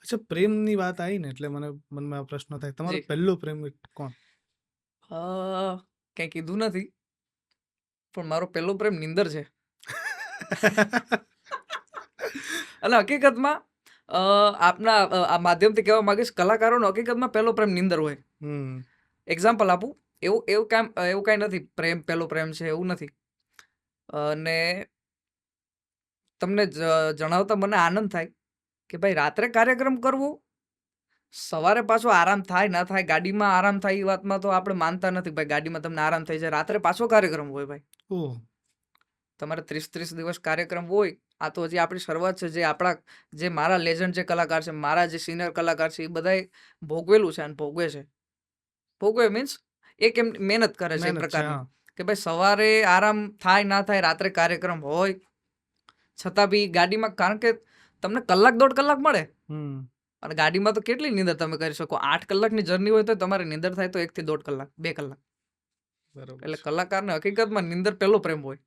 અચ્છા, પ્રેમની વાત આવી ને એટલે મને મનમાં આ પ્રશ્ન થાય, તમારો જી પહેલો પ્રેમ કોણ? અ, કંઈ કીધું નથી પણ મારો પહેલો પ્રેમ નિંદર છે. અને હકીકતમાં આપના આ માધ્યમથી કહેવા માંગીશ, કલાકારોનો હકીકતમાં પહેલો પ્રેમ નિંદર હોય. હમ. એક્ઝામ્પલ આપું, એવું કાંઈ નથી પ્રેમ પહેલો પ્રેમ છે એવું નથી. અને તમને જણાવતા મને આનંદ થાય કે ભાઈ રાત્રે કાર્યક્રમ કરવો, સવારે પાછો આરામ થાય ના થાય, ગાડીમાં આરામ થાય એ વાતમાં તો આપણે માનતા નથી ભાઈ, ગાડીમાં તમને આરામ થઈ જાય, રાત્રે પાછો કાર્યક્રમ હોય ભાઈ. ઓહ. તમારે 30 દિવસ કાર્યક્રમ હોય. આ તો હજી આપણી શરૂઆત છે. જે મારા લેજન્ડ જે કલાકાર છે, મારા જે સિનિયર કલાકાર છે, એ બધાએ ભોગવેલું છે અને ભોગવે છે. ભોગવે મીન્સ એક એમ મહેનત કરે છે એક મહેનત છે, પ્રકારની, હા. કે ભાઈ સવારે આરામ થાય ના થાય, રાત્રે કાર્યક્રમ હોય, છતાં બી ગાડીમાં, કારણ કે તમને કલાક દોઢ કલાક મળે હમ. અને ગાડીમાં તો કેટલી નીંદર તમે કરી શકો. 8 કલાકની જર્ની હોય તો તમારી નીંદર થાય તો 1 થી 1.5 કલાક, 2 કલાક. બરોબર એટલે છે. કલાકારને હકીકતમાં નીંદર પહેલો પ્રેમ હોય.